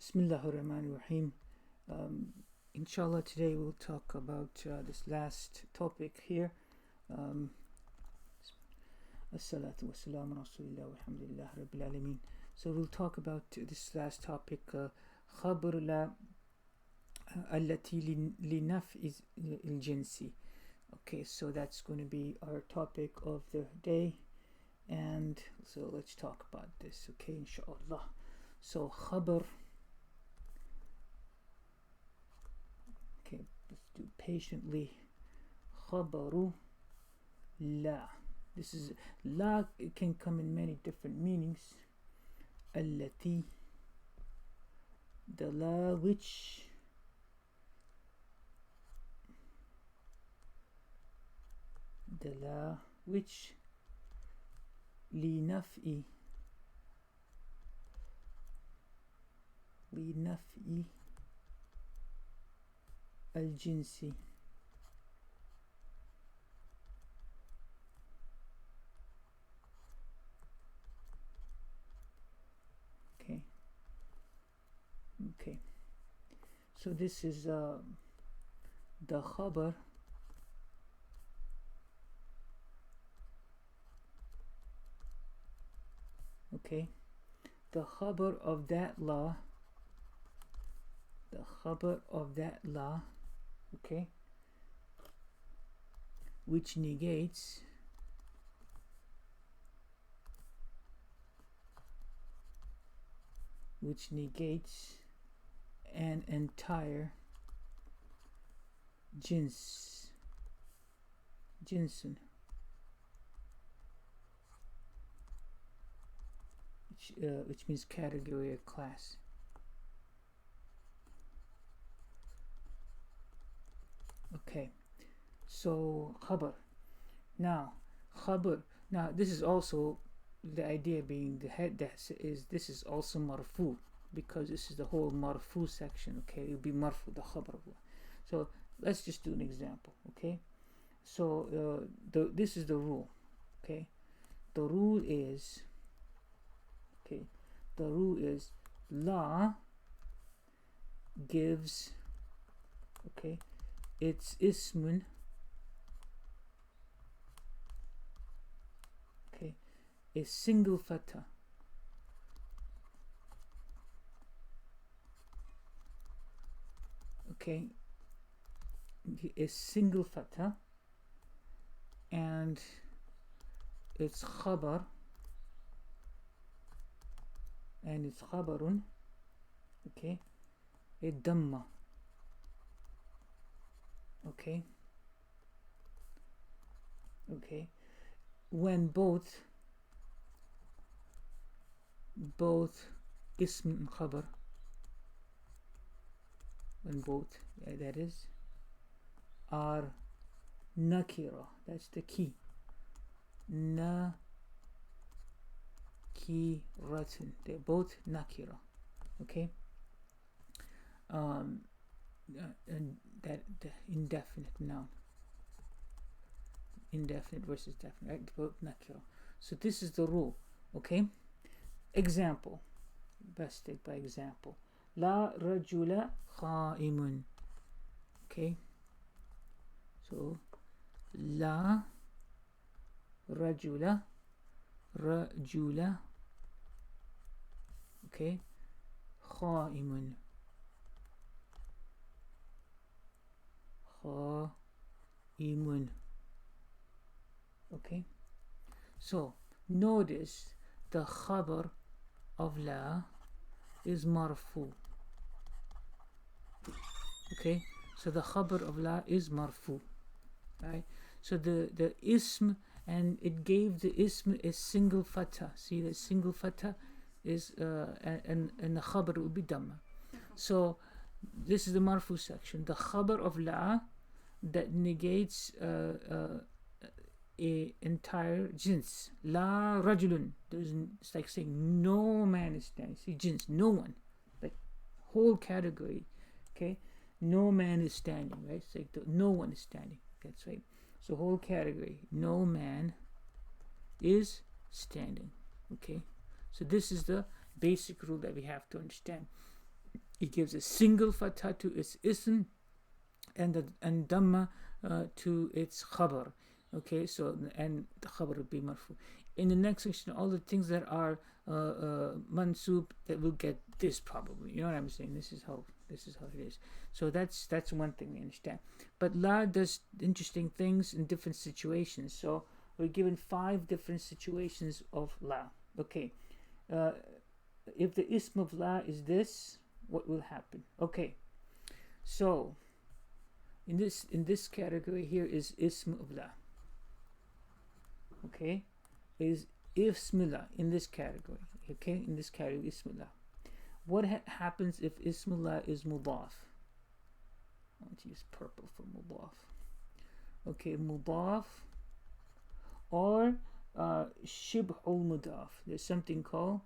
Bismillahirrahmanirrahim. Inshallah, today we'll talk about this last topic here. As-salatu wa-salamu ala rasulillah walhamdulillah rabbil alameen. So we'll talk about this last topic, khabar la allati li naf'i al-jinsi. Okay, so that's going to be our topic of the day, and so let's talk about this, okay, inshallah. So khabar, okay, let's do patiently. Khabaru la. This is la, it can come in many different meanings. Allati, the la which, the la which, li naf'i al-jinsi. Okay, so this is the khabar okay, the khabar of that law, okay, which negates an entire jinsun, which means category or class. Okay, so khabar. Now this is also the idea being the head that is, this is also marfu, because this is the whole marfu section. Okay, it will be marfu, the khabar. So let's just do an example. Okay, so this is the rule. Okay, the rule is la gives, okay, it's ismun, okay, a single fatha, okay, a single fatha, and it's khabar, and it's khabarun, okay, a damma. Okay, when both ism and khabar, when both, that is, are nakira, that's the key, nakiratun, they're both nakira. Okay, and that the indefinite noun, indefinite versus definite, right? Both nakira. So this is the rule. Okay, example, best take by example. La rajula qa'imun. Okay, so la rajula, okay, qa'imun, okay, so notice the khabar of la is marfu. Okay, so the khabar of la is marfu, right? So the ism, and it gave the ism a single fatha. See, the single fatha is and the khabar will be damma. So this is the marfu section. The khabar of la that negates a entire jins. La rajulun. It's like saying no man is standing. See, jins, no one, like whole category. Okay, no man is standing. Right, it's like no one is standing. That's right. So whole category, no man is standing. Okay, so this is the basic rule that we have to understand. it gives a single fatha to its ism and dhamma to its khabar. Okay, so and the khabar will be marfu. In the next section, all the things that are mansub, that will get this probably. You know what I'm saying? This is how it is. So that's one thing we understand. But la does interesting things in different situations. So we're given 5 different situations of la. Okay, if the ism of la is this, what will happen? Okay, so in this category here is ism of la. Okay, is ismullah in this category. Okay, in this category ismullah. What happens if ismullah is mudaf? I want to use purple for mudaf. Okay, mudaf or shibhul mudaf. There's something called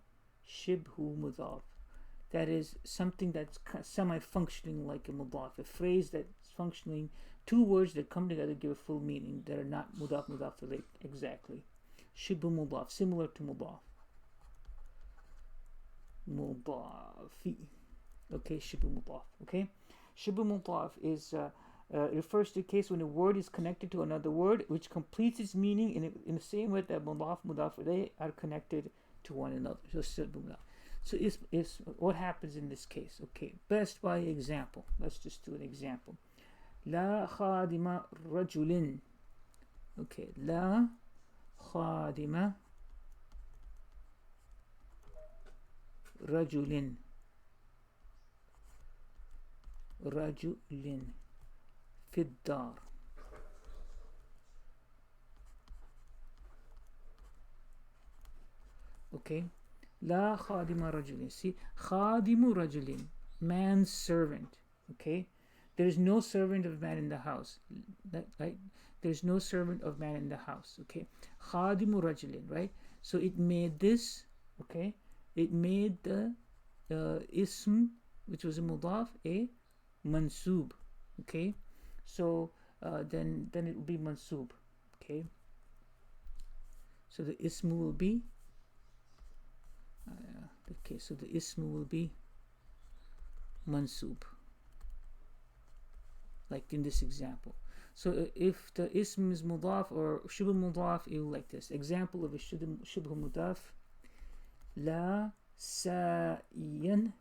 shibhul mudaf. That is something that's semi-functioning like a mudaf, a phrase that's functioning, 2 words that come together give a full meaning that are not mudaf related exactly. Shibhu mudaf, similar to mudaf. Mudafi. Okay, shibhu mudaf. Okay, shibhu mudaf is refers to a case when a word is connected to another word, which completes its meaning in the same way that mudaf they are connected to one another. So shibhu mudaf. So is what happens in this case? Okay, best by example. Let's just do an example. La khadima rajulin. Okay, la khadima rajulin. Rajulin fi dar. Okay, la khadima rajulin. See, khadimu rajulin, man's servant. Okay, there is no servant of man in the house. Right? There's no servant of man in the house. Okay, khadimu rajulin. Right? So it made this. Okay, it made the ism, which was a mudaf, a mansub. Okay, so then it will be mansub. Okay, so the ism will be. Okay, so the ism will be mansub, like in this example. So if the ism is mudaf or shibh mudaf, it will like this. Example of a shibh mudaf: la sa'iyan.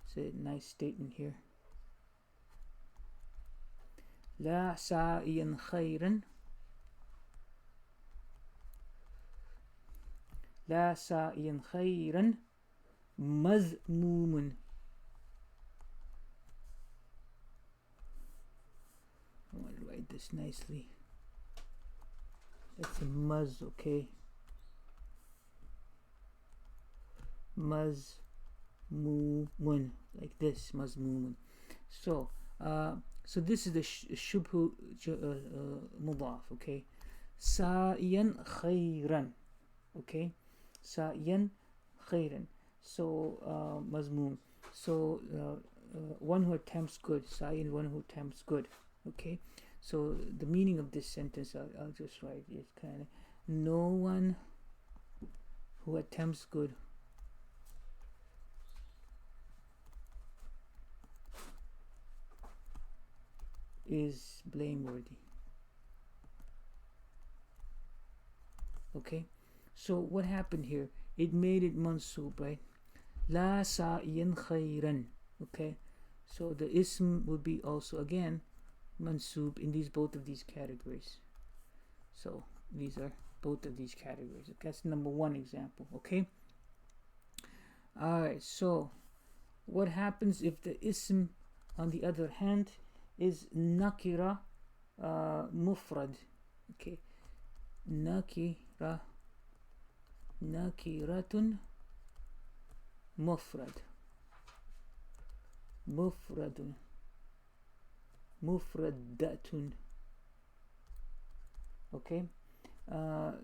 It's a nice statement here. La sa'iyan khayran. La sa'iyan khayran mazmumun. I want to write this nicely. That's a maz, okay? Mazmumun, like this, mazmumun. So this is the shubhu mudaf, okay? Sa'iyan khayran, okay? Sa'iyan khayran. So mazmum. So one who attempts good. Sa'iyan, one who attempts good. Okay. So the meaning of this sentence, I'll just write it. Kind of, no one who attempts good is blameworthy. Okay. So what happened here? It made it mansub, right? La sa'iyan khayran. Okay, so the ism will be also again mansub in both of these categories. So these are both of these categories. That's number 1 example. Okay. All right. So what happens if the ism, on the other hand, is nakira mufrad? Okay, nakiratun mufradatun. Okay,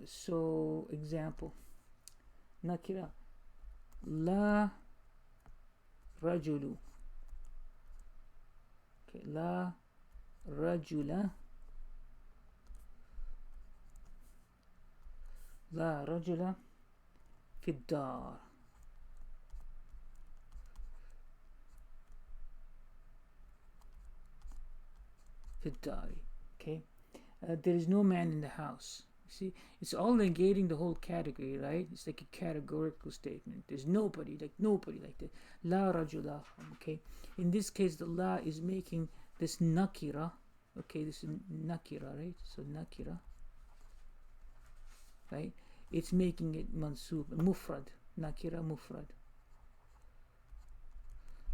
so example, nakira la rajulu. Okay, la rajula. La rajula fi dar. في الدار. Okay, there is no man in the house. See, it's all negating the whole category, right? It's like a categorical statement. There's nobody, like that. La rajula. Okay, in this case, the la is making this nakira. Okay, this is nakira, right? So nakira, right? It's making it mansub, mufrad, nakira mufrad.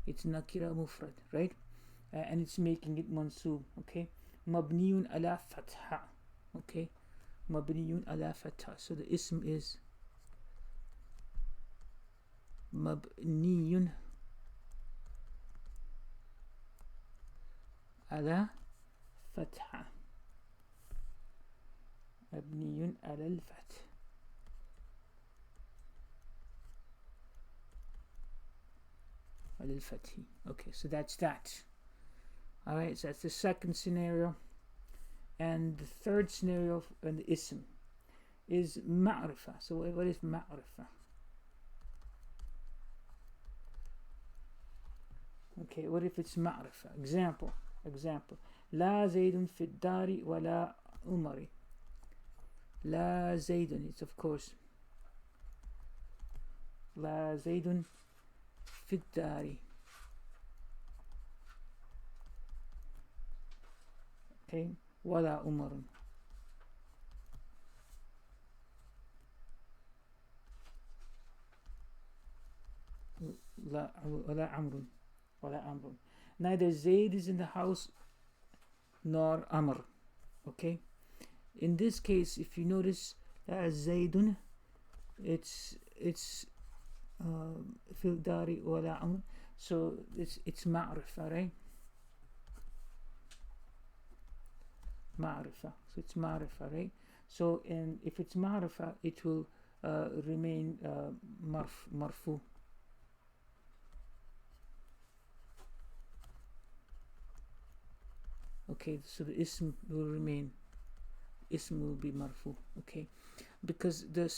It's nakira mufrad, right? And it's making it mansub. Okay, mabniyun ala fatha. Okay, mabniyun ala fatha. So the ism is mabniyun ala fatha. مبني على الفتح. على الفتح. Okay, so that's that. Alright, so that's the second scenario. And the third scenario in the ism is ma'rifa. So what is ma'rifa? Okay, what if it's ma'rifa? Example. لا زيد في الدار ولا عمر. لا زيد, it's of course لا زيد في الدار. Okay, ولا عمر. ولا عمرو. Neither Zayd is in the house nor Amr. Okay, in this case, if you notice, Zaydun, it's fil dari wala amr, so it's ma'rifa, right? Ma'rifa, so it's ma'rifa, right? So, and if it's ma'rifa, it will remain marfu. Okay, so the ism will remain. Ism will be marfu. Okay, because the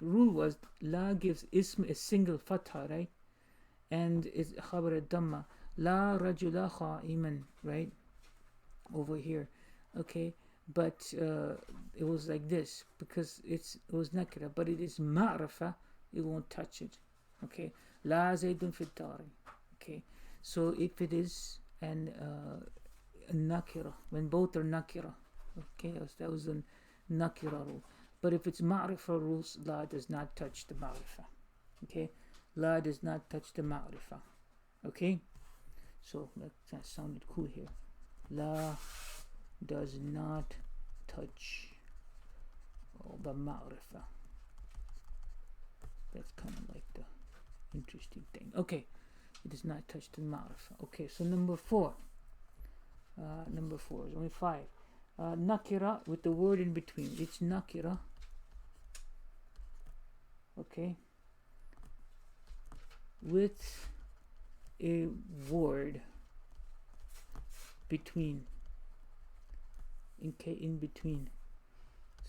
rule was la gives ism a single fatha, right? And it's khabar ad-damma. La rajula kha'iman, right? Over here. Okay, but it was like this because it was nakira, but it is ma'rafa. It won't touch it. Okay, la zaydun fi dari. Okay, so if it is an nakira, when both are nakira, okay, that was a nakira rule. But if it's ma'rifa rules, la does not touch the ma'rifa. Okay, la does not touch the ma'rifa. Okay, so that sounded cool here. La does not touch the ma'rifa. That's kind of like the interesting thing. Okay, it does not touch the ma'rifa. Okay, so number four is only five. Nakira with the word in between. It's nakira. Okay, with a word between. In between.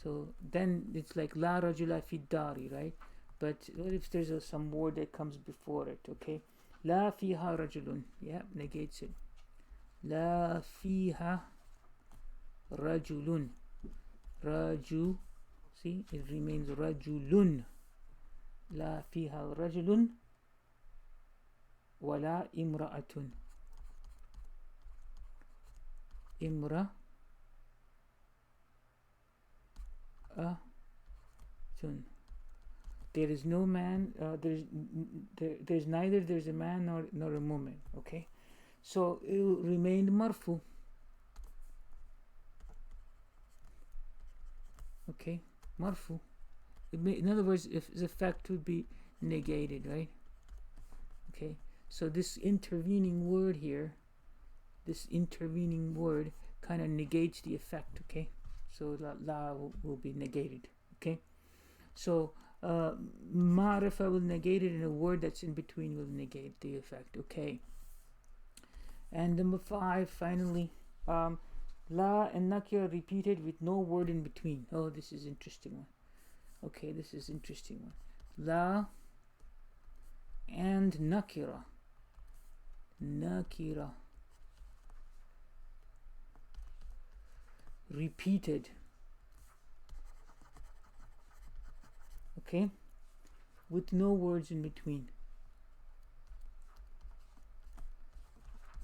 So then it's like la rajula fi dari, right? But what if there's some word that comes before it? Okay, la fiha rajulun. Yeah, negates it. La fiha rajulun. Raju, see, it remains rajulun. La fiha rajulun wala imra'atun. Imra'atun. There is no man. There's neither there's a man nor a woman. Okay, so it remained marfu. Okay, marfu. In other words, if the fact would be negated, right? Okay, so this intervening word here, kind of negates the effect. Okay, so la will be negated. Okay, so ma'rifa will negate it, and a word that's in between will negate the effect. Okay, and number five, finally, la and nakira repeated with no word in between. Oh, this is interesting one. Okay, this is interesting one. La and nakira repeated. Okay, with no words in between.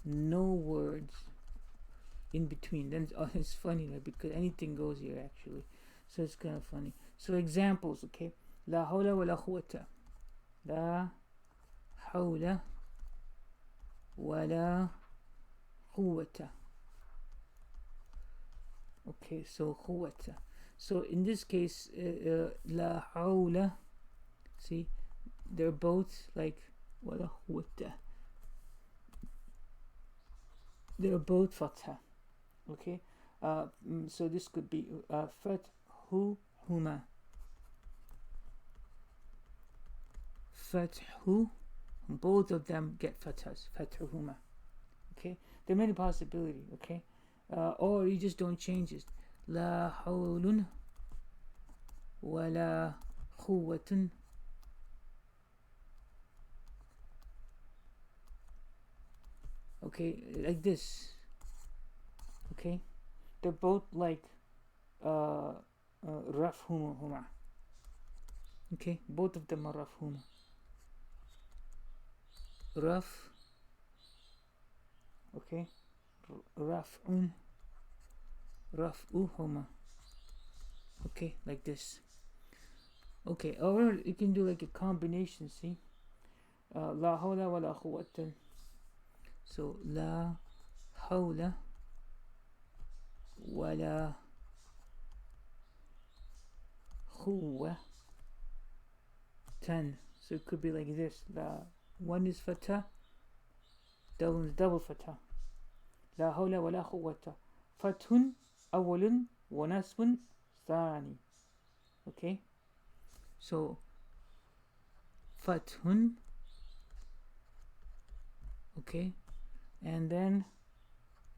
No words in between. Then it's funny, like, because anything goes here actually, so it's kind of funny. So examples, okay? La hawla wa la quwwata. La hawla wa la quwwata. Okay, so quwwata. So in this case, la hawla, see, they're both like wa la quwwata. They're both fatha. Okay, so this could be fathu huma. Fathu, both of them get fathas. Fathu huma. Okay, there are many possibilities. Okay, or you just don't change it. La hawlun wa la quwwatun. Okay, like this. Okay, they're both like raf huma. Okay, both of them are raf huma. Raf. Okay, raf'un, raf'uhuma. Okay, like this. Okay, or you can do like a combination. See, la hawla wa la quwwata. So la hawla wa la quwwatan. So it could be like this. La, one is fatha, the one is double fatha. La hawla wa la quwwata. Fathun awwalun wa nasbun thani. Okay, so fathun. Okay, and then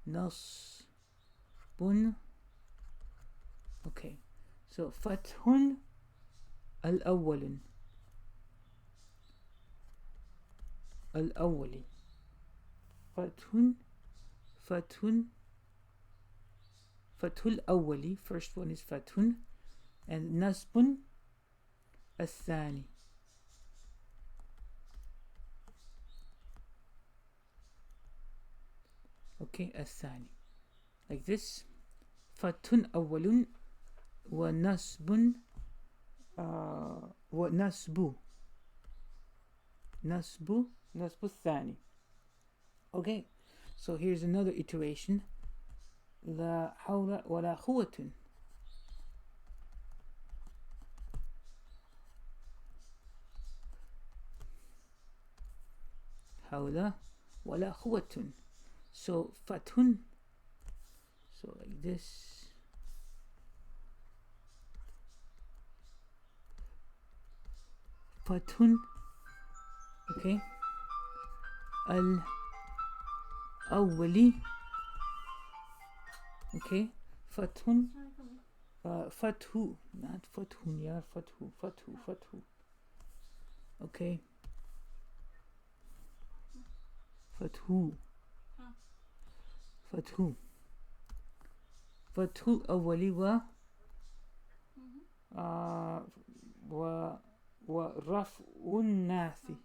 nasbun. Okay, so fathun al-awwalun, al-awwali. Fathun, fathul awwali, first one is fathun, and nasbun al-thani. Okay, al-thani, like this. Fathun awwalun wa nasbun wa nasbu thani. Okay, so here's another iteration. La hawla wa la quwwatun. Hawla wa la quwwatun. So fathun, so like this. Fathun, okay, al-awwali. Okay, fathun, fathu, not fathun, yeah, fathu. Okay, fathu, fathul awwali wa raf'un nathi.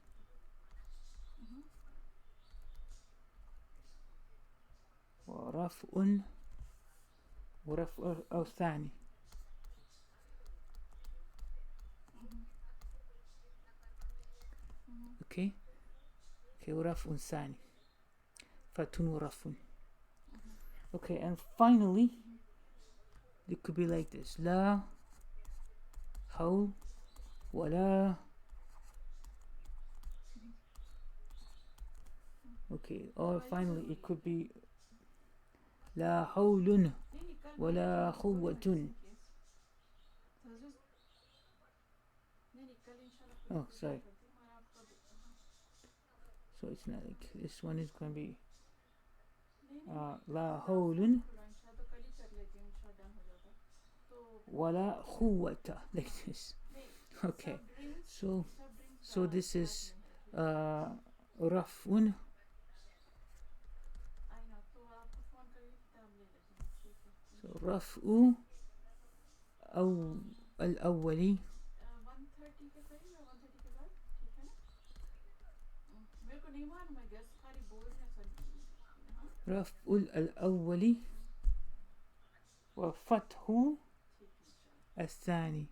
ورفع أو ثاني. Okay, ورفع ثاني. فتح ورفع. Okay, and finally it could be like this. لا حول ولا. Okay, or finally it could be لا حول ولا قوة. Oh, sorry. So it's not like this one is going to be لا حول ولا قوة, like this. Okay, so this is رفع. So رفع أو الأولي رفع الأولي وفتح الثاني.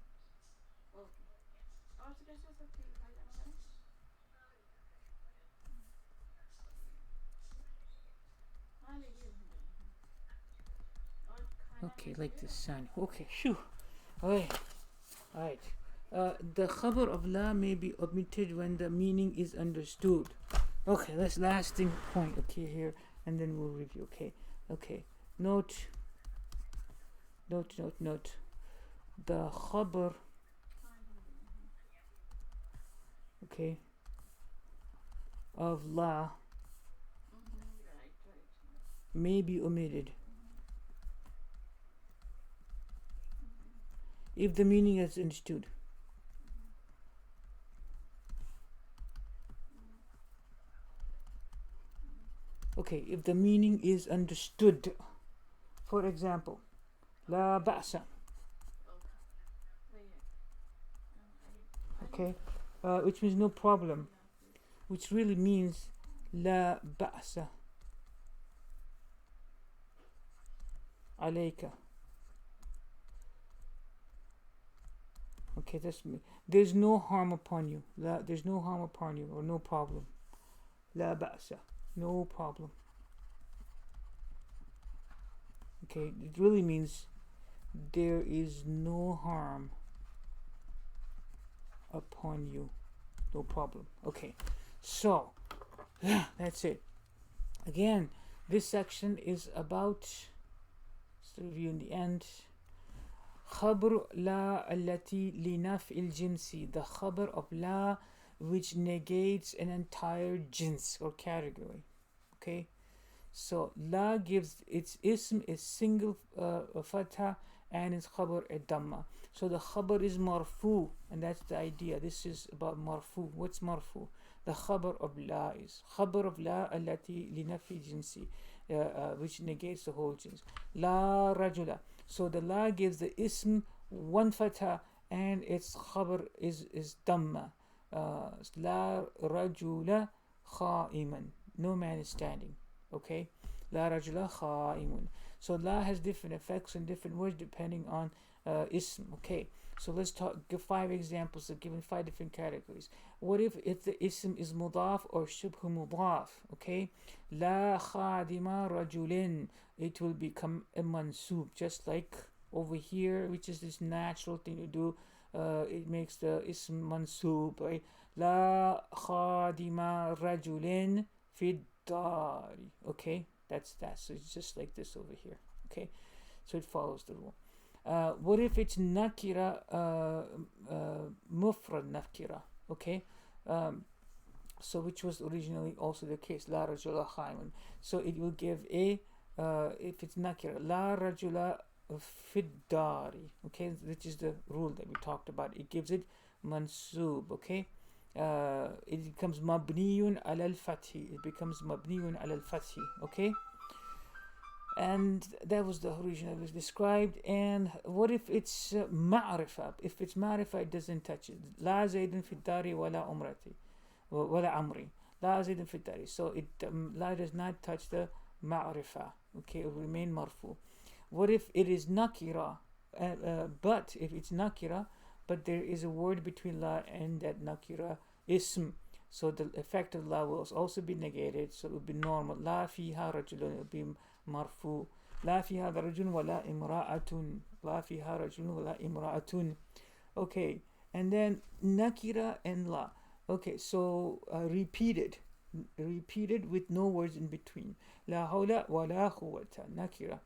Okay, like this sign. Okay, shoo. Alright. The khabar of la may be omitted when the meaning is understood. Okay, that's last thing point. Okay, here, and then we'll review. Okay. Note. The khabar. Okay. Of la may be omitted if the meaning is understood. Okay, if the meaning is understood. For example, la ba'sa. Okay, which means no problem, which really means la ba'sa alayka. Okay, that's me. There's no harm upon you. There's no harm upon you, or no problem. La ba'sa, no problem. Okay, it really means there is no harm upon you, no problem. Okay, so that's it. Again, this section is about, let's review in the end. خبر لا التي لنفع الجنس, the khabar of la which negates an entire jins or category. Okay, so la gives its ism is single fatha and its khabar a dhamma. So the khabar is marfu, and that's the idea. This is about marfu. What's marfu? The khabar of la is khabar of la allati linafi jinsi, which negates the whole jins. La rajula. So the la gives the ism one fatha and its khabar is dhamma. La rajula kha'iman. No man is standing. Okay. La rajula kha'imun. So la has different effects and different words depending on ism. Okay, so let's give 5 examples of giving 5 different categories. What if the ism is mudaf or shubhu mudaf? Okay, la khadima rajulin, it will become a mansub, just like over here, which is this natural thing to do. It makes the ism mansub, right? La khadima rajulin fid dari. Okay, that's that. So it's just like this over here. Okay, so it follows the rule. What if it's nakira, mufrad nakira? Okay, so which was originally also the case, la rajula khaimun. So it will give a, if it's nakira, la rajula fiddari. Okay, which is the rule that we talked about. It gives it mansub. Okay, it becomes mabniyun ala al-fathi. It becomes mabniyun ala al-fathi. Okay. And that was the original that was described. And what if it's ma'rifa? If it's ma'rifa, it doesn't touch it. La zaydun fi dari wala umrati wala amri. La zaydun fi dari. So it la does not touch the ma'rifa. Okay, it will remain marfu. What if it is nakira? But if it's nakira, but there is a word between la and that nakira ism, so the effect of la will also be negated. So it will be normal. La fiha rajulun, it will be marfu. La fiha rajulun wala imra'atun. La fiha rajulun wala imra'atun. Okay, and then nakira and la. Okay, so repeated with no words in between. La hawla wala quwwata. Nakira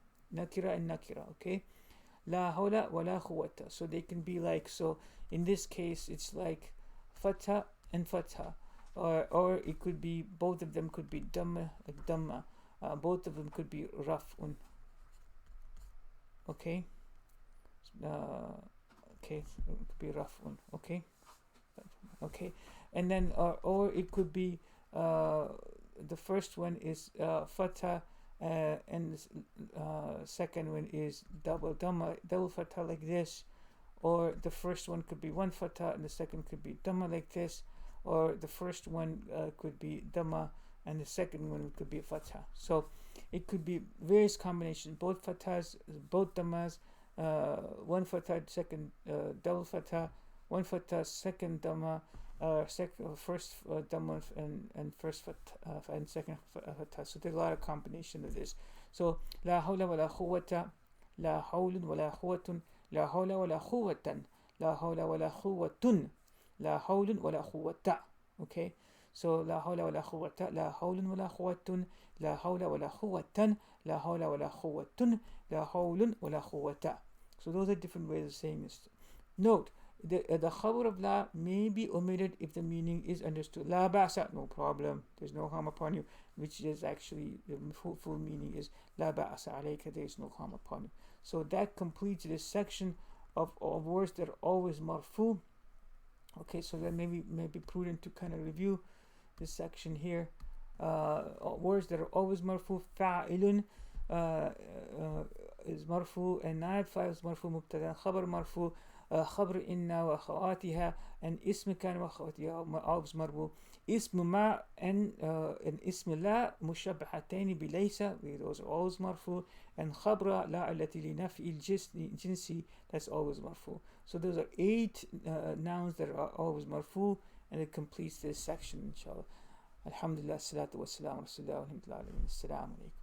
and nakira. Okay, la hawla wala quwwata. So they can be like, so in this case it's like fatha and fatha, or it could be, both of them could be dhamma, like dhamma. Both of them could be raf'un. Okay, okay, it could be raf'un. Okay, and then or it could be the first one is fatha and second one is double dhamma, double fatha like this, or the first one could be one fatha and the second could be dhamma like this, or the first one could be dhamma and the second one could be fatha. So it could be various combinations, both fathas, both dhammas, one fatha, second double fatha, one fatha, second dhamma, first dhamma and first fatha and second fatha. So there's a lot of combination of this. So la hawla wa la quwwata, la hawlun wa la quwwatun, la hawla wa la quwwatan, la hawla wa la quwwatun, la hawlun wa la quwwata. Okay, so la hawla wa la quwwata, la hawlun wa la quwwatun, la hawla wa la quwwatan, la hawla wa la quwwatun, la hawlun wa la quwwata. So those are different ways of saying this. Note, the khabar of la may be omitted if the meaning is understood. La ba'sa, no problem, there's no harm upon you, which is actually the full meaning is la ba'sa alayka, there is no harm upon you. So that completes this section of words that are always marfu. Okay, so that may be prudent to kind of review this section here. Words that are always marfu, fa'ilun is marfu, and naib fa'il is marfu, mubtada, khabar marfu, خبر إن وأخواتها and اسم كان وأخواتها always مرفوع. اسم ما and اسم لا مشبهتين بليس, those are always مرفوع, and خبر لا التي لنفي الجنسي, that's always مرفوع. So those are 8 nouns that are always مرفوع, and it completes this section inshallah. Alhamdulillah, salatu wa salam, rasulullah, wa rahmatullahi wa barakatuh. Assalamu alaikum.